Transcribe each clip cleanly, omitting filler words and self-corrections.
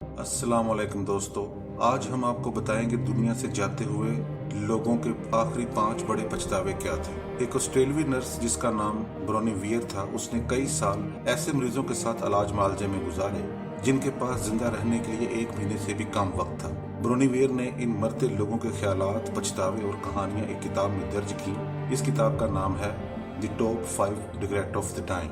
अस्सलाम वालेकुम दोस्तों। आज हम आपको बताएंगे दुनिया से जाते हुए लोगों के आखिरी 5 बड़े पछतावे क्या थे। एक ऑस्ट्रेलियावी नर्स जिसका नाम ब्रोनी वियर था, उसने कई साल ऐसे मरीजों के साथ इलाज मुआवजे में गुजारे जिनके पास जिंदा रहने के लिए 1 महीने से भी कम वक्त था। ब्रोनी वियर ने इन मरते लोगों के ख्यालात, पछतावे और कहानियां एक किताब में दर्ज की। इस किताब का नाम है the top 5 regret of the time,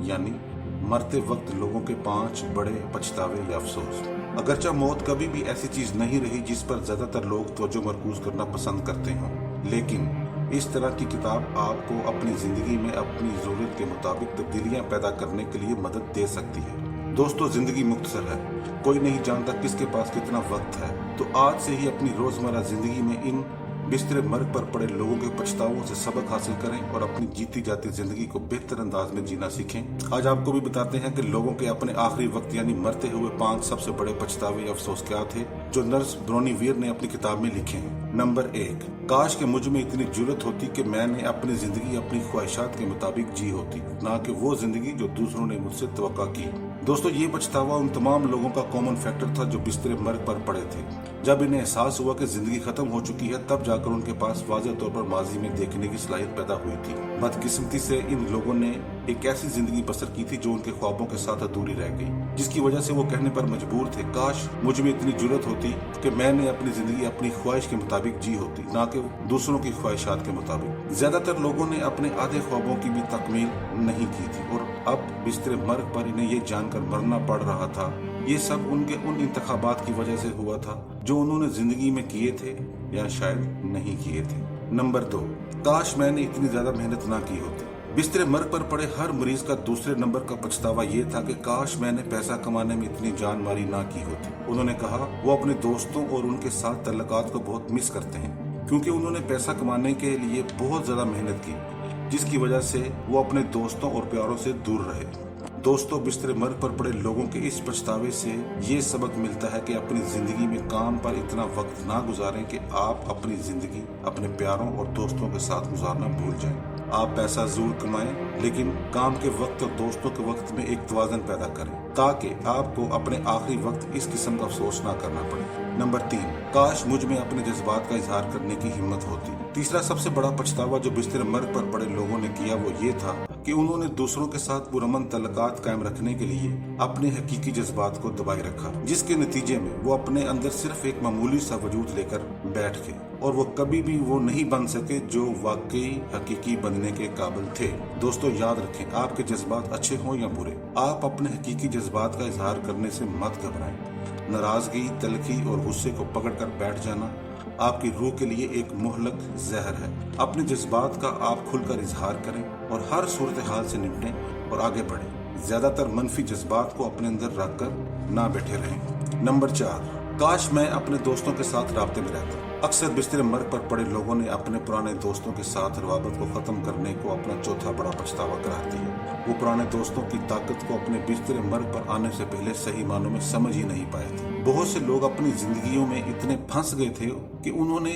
यानी मरते वक्त लोगों के 5 बड़े पछतावे या अफसोस। अगरचा मौत कभी भी ऐसी चीज नहीं रही जिस पर ज्यादातर लोग तवज्जो मरकूज करना पसंद करते हों, लेकिन इस तरह की किताब आपको अपनी जिंदगी में अपनी जरूरत के मुताबिक तब्दीलियां पैदा करने के लिए मदद दे सकती है। दोस्तों, जिंदगी मुख्तसर है, कोई नहीं जानता किसके पास कितना वक्त है, तो आज से ही अपनी रोजमर्रा जिंदगी में इन बिस्तरे मर्ग पर पड़े लोगों के पछतावों से सबक हासिल करें और अपनी जीती जाती जिंदगी को बेहतर अंदाज में जीना सीखें। आज आपको भी बताते हैं कि लोगों के अपने आखिरी वक्त यानी मरते हुए 5 सबसे बड़े पछतावे या अफसोस क्या थे जो नर्स ब्रोनी वियर ने अपनी किताब में लिखे हैं। नंबर 1, काश के मुझ में इतनी जुर्रत होती कि मैंने अपनी जिंदगी अपनी ख्वाहिशात के मुताबिक जी होती, ना कि वो जिंदगी जो दूसरों ने मुझसे तवक्का की। दोस्तों, ये पछतावा उन तमाम लोगों का कॉमन फैक्टर था जो बिस्तरे मर्ग पर पड़े थे। जब इन्हें एहसास हुआ कि जिंदगी खत्म हो चुकी है, तब जाकर उनके पास वाज़ेह तौर पर माजी में देखने की सलाहियत पैदा हुई थी। बदकिस्मती से इन लोगों ने एक ऐसी जिंदगी बसर की थी जो उनके ख्वाबों के साथ अधूरी रह गई, जिसकी वजह से वो कहने पर मजबूर थे, काश मुझ में इतनी जुर्रत होती कि मैंने अपनी जिंदगी अपनी ख्वाहिश के मुताबिक जी होती, ना कि दूसरों की ख्वाहिशात के मुताबिक। ज्यादातर लोगों ने अपने आधे ख्वाबों की भी तकमील नहीं की थी और अब बिस्तरे मर्ग पर इन्हें ये जानकर मरना पड़ रहा था। ये सब उनके उन इंतखाबात की वजह से हुआ था जो उन्होंने जिंदगी में किए थे या शायद नहीं किए थे। नंबर 2, काश मैंने इतनी ज्यादा मेहनत ना की होती। बिस्तरे मर्ग पर पड़े हर मरीज का दूसरे नंबर का पछतावा ये था कि काश मैंने पैसा कमाने में इतनी जानमारी ना की होती। उन्होंने कहा वो अपने दोस्तों और उनके साथ तल्लुकात को बहुत मिस करते हैं क्योंकि उन्होंने पैसा कमाने के लिए बहुत ज्यादा मेहनत की, जिसकी वजह से वो अपने दोस्तों और प्यारों से दूर रहे। दोस्तों, बिस्तरे मर्ग पर पड़े लोगों के इस पछतावे से ये सबक मिलता है कि अपनी जिंदगी में काम पर इतना वक्त ना गुजारें कि आप अपनी जिंदगी अपने प्यारों और दोस्तों के साथ गुजारना भूल जाएं। आप पैसा जरूर कमाएं, लेकिन काम के वक्त और दोस्तों के वक्त में एक तवाज़ुन पैदा करें ताकि आपको अपने आखिरी वक्त इस किस्म का अफसोस ना करना पड़े। नंबर 3, काश मुझ में अपने जज्बात का इजहार करने की हिम्मत होती। तीसरा सबसे बड़ा पछतावा जो बिस्तर मर्ग पर पड़े लोगों ने किया वो ये था कि उन्होंने दूसरों के साथ पुरअमन तल्लुकात कायम रखने के लिए अपने हकीकी जज्बात को दबाए रखा, जिसके नतीजे में वो अपने अंदर सिर्फ एक मामूली सा वजूद लेकर बैठ गए और वो कभी भी वो नहीं बन सके जो वाकई हकीकी बनने के काबिल थे। दोस्तों, याद रखें, आपके जज्बात अच्छे हों या बुरे, आप अपने हकीकी जज्बात का इजहार करने से मत घबराएं। नाराजगी, तलखी और गुस्से को पकड़कर बैठ जाना आपकी रूह के लिए एक मुहलक जहर है। अपने जज्बात का आप खुलकर इजहार करें और हर सूरत हाल से निपटें और आगे बढ़ें। ज्यादातर मनफी जज्बात को अपने अंदर रखकर ना बैठे रहें। नंबर 4, काश मैं अपने दोस्तों के साथ राब्ते में रहता। अक्सर बिस्तर मर्ग पर पड़े लोगों ने अपने पुराने दोस्तों के साथ रवाबत को खत्म करने को अपना चौथा बड़ा पछतावा करार दिया। वो पुराने दोस्तों की ताकत को अपने बिस्तर मर्ग पर आने से पहले सही मानों में समझ ही नहीं पाए थे। बहुत से लोग अपनी जिंदगियों में इतने फंस गए थे कि उन्होंने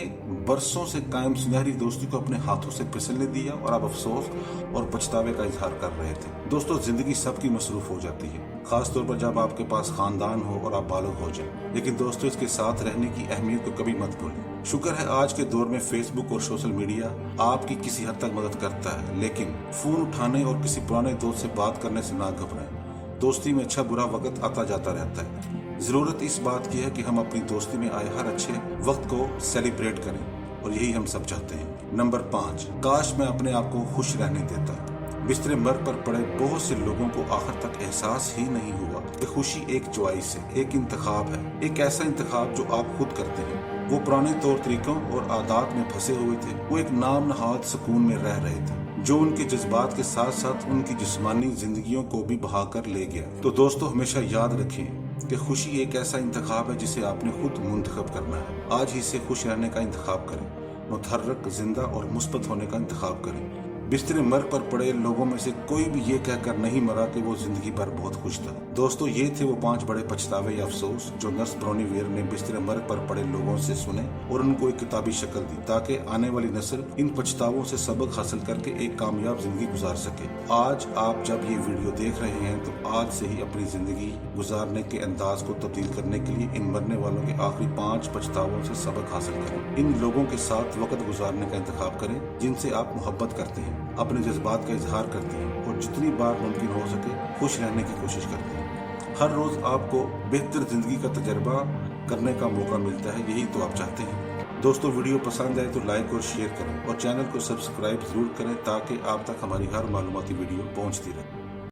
बरसों से कायम सुनहरी दोस्ती को अपने हाथों से फिसलने दिया और अब अफसोस और पछतावे का इजहार कर रहे थे। दोस्तों, जिंदगी सबकी मसरूफ हो जाती है, खास तौर पर जब आपके पास खानदान हो और आप बालग हो जाए, लेकिन दोस्तों इसके साथ रहने की अहमियत को कभी मत भूलें। शुक्र है आज के दौर में फेसबुक और सोशल मीडिया आपकी किसी हद तक मदद करता है, लेकिन फोन उठाने और किसी पुराने दोस्त से बात करने से ना घबराएं। दोस्ती में अच्छा बुरा वक्त आता जाता रहता है। जरूरत इस बात की है कि हम अपनी दोस्ती में आए हर अच्छे वक्त को सेलिब्रेट करें और यही हम सब चाहते हैं। नंबर 5, काश मैं अपने आप को खुश रहने देता। बिस्तरे मर्ग पर पड़े बहुत से लोगों को आखिर तक एहसास ही नहीं हुआ कि खुशी एक चॉइस है, एक इंतखाब है, एक ऐसा इंतखाब जो आप खुद करते हैं। वो पुराने तौर तरीकों और आदात में फंसे हुए थे, वो एक नाम नहाद सुकून में रह रहे थे जो उनके जज्बात के साथ साथ उनकी जिस्मानी जिंदगियों को भी बहाकर ले गया। तो दोस्तों, हमेशा याद रखें कि खुशी एक ऐसा इंतखाब है जिसे आपने खुद मुंतखब करना है। आज ही से खुश रहने का इंतखाब करें, मुतहर्रक, जिंदा और मुस्बत होने का इंतखाब करें। बिस्तरे मर्ग पर पड़े लोगों में से कोई भी ये कहकर नहीं मरा कि वो जिंदगी भर बहुत खुश था। दोस्तों, ये थे वो 5 बड़े पछतावे या अफसोस जो नर्स ब्रोनी वेयर ने बिस्तरे मर्ग पर पड़े लोगों से सुने और उनको एक किताबी शक्ल दी, ताकि आने वाली नस्ल इन पछतावों से सबक हासिल करके एक कामयाब जिंदगी गुजार सके। आज आप जब ये वीडियो देख रहे हैं तो आज से ही अपनी जिंदगी गुजारने के अंदाज को तब्दील करने के लिए इन मरने वालों के आखिरी 5 पछतावों से सबक हासिल करें। इन लोगों के साथ वक्त गुजारने का इंतखाब करें जिनसे आप मोहब्बत करते हैं, अपने जज्बात का इजहार करते हैं और जितनी बार मुमकिन हो सके खुश रहने की कोशिश करते हैं। हर रोज आपको बेहतर जिंदगी का तजर्बा करने का मौका मिलता है, यही तो आप चाहते हैं। दोस्तों, वीडियो पसंद आए तो लाइक और शेयर करें और चैनल को सब्सक्राइब जरूर करें ताकि आप तक हमारी हर मालूमाती वीडियो पहुंचती रहे।